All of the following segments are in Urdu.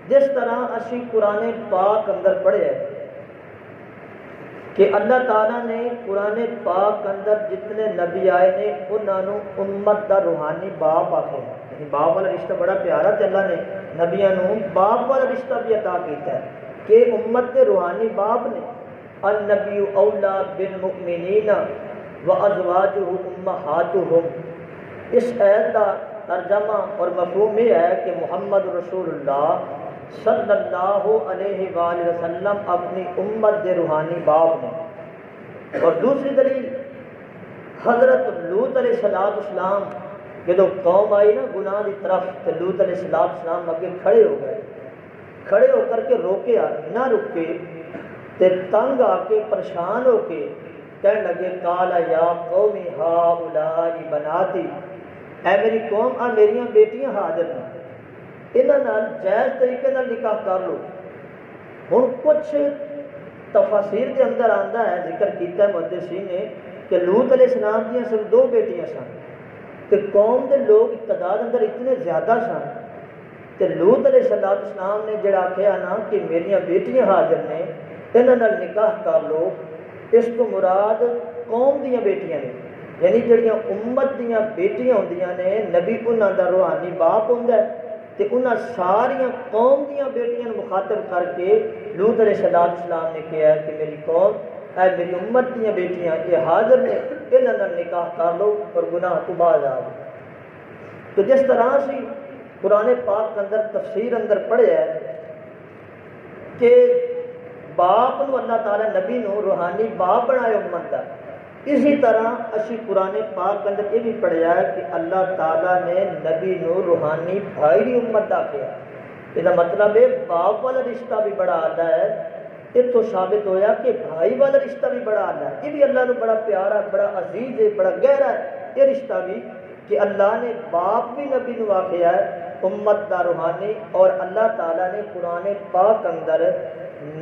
جس طرح اسی قرآن پاک اندر پڑھے کہ اللہ تعالیٰ نے قرآن پاک اندر جتنے نبی آئے نے انہوں امت دا روحانی باپ آخر، یعنی باپ والا رشتہ بڑا پیارا تے اللہ نے نبیاں باپ والا رشتہ بھی عطا کیتا ہے کہ امت کے روحانی باپ نے النبی اولا بالمؤمنین وازواجہ امہاتہم۔ اس آیت کا ترجمہ اور مفہوم یہ ہے کہ محمد رسول اللہ صلی اللہ علیہ وآلہ وسلم اپنی امت کے روحانی باپ نے۔ اور دوسری دلیل حضرت لوط علیہ السلام جدو قوم آئی نا گناہ کی طرف تو لوط علیہ السلام اگے کھڑے ہو گئے، کھڑے ہو کر کے روکے نہ رکے تے تنگ آ کے پریشان ہو کے کہنے لگے قالا یا قومی ہؤلاء بناتی، اے میری قوم آ میریاں بیٹیاں حاضر ہیں، انہاں جائز طریقے نال نکاح کر لو۔ ہن کچھ تفاسیر کے اندر آندا ہے، ذکر کیتا ہے محدثین نے کہ لوط علیہ السلام دیاں صرف 2 بیٹیاں سن کہ قوم کے لوگ اقتدار اندر اتنے زیادہ سن کہ لوط علیہ السلام نے جڑا آخیا نا کہ میریاں بیٹیاں حاضر نے انہاں نال نکاح کر لو، اس کو مراد قوم دیاں بیٹیاں نے، یعنی جڑیاں امت دیاں بیٹیاں ہوندیاں نے نبی انہاں دا روحانی باپ ہوندا ہے تے انہاں ساریاں قوم دیاں بیٹیاں مخاطب کر کے لوط علیہ السلام نے کہا ہے کہ میری قوم اے میری امت دیاں بیٹیاں یہ حاضر نے، انہاں نال نکاح کر لو اور گناہ تو باز آ۔ تو جس طرح سے قرآن پاک کے اندر تفسیر اندر پڑھے ہے کہ باپ نو اللہ تعالیٰ نبی نو روحانی باپ بنائے امت کا، اسی طرح اسی قرآن پاک کے اندر یہ بھی پڑھیا ہے کہ اللہ تعالیٰ نے نبی نو روحانی بھائی بھی امت دا کیا۔ یہ مطلب ہے باپ والا رشتہ بھی بڑا آلہ ہے، یہ تو ثابت ہویا کہ بھائی والا رشتہ بھی بڑا آلہ ہے، یہ بھی اللہ نو بڑا پیارا، بڑا عزیز ہے، بڑا گہرا ہے یہ رشتہ بھی کہ اللہ نے باپ بھی نبی نو آخیا ہے امت دا روحانی، اور اللہ تعالیٰ نے قرآن پاک اندر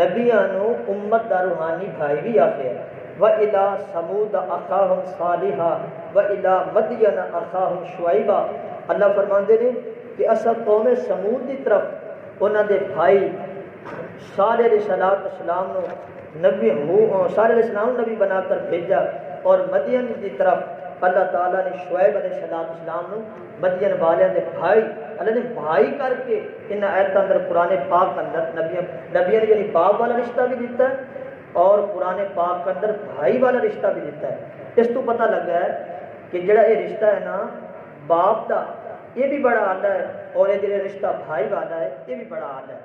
نبیاں نو امت دا روحانی بھائی بھی آخیا ہے۔ وَإِلَىٰ ثَمُودَ أَخَاهُمْ صَالِحًا وَإِلَىٰ مَدْيَنَ أَخَاهُمْ شُعَيْبًا۔ اللہ فرماندے نے کہ اصل قوم سمود کی طرف انہاں دے بھائی صالح علیہ السلام نو نبی صالح علیہ السلام نبی بنا کر بھیجا، اور مدین کی طرف اللہ تعالیٰ نے شعیب علیہ السلام نو مدین والے دے بھائی اللہ نے بھائی کر کے ان آیت اندر قرآن پاک اندر نبیوں نے یعنی باپ والا رشتہ بھی دیتا ہے اور قرآن پاک کے اندر بھائی والا رشتہ بھی دیتا ہے۔ اس تو پتہ لگا ہے کہ جڑا یہ رشتہ ہے نا باپ دا یہ بھی بڑا آلہ ہے، اور یہ جڑا رشتہ بھائی والا ہے یہ بھی بڑا آلہ ہے۔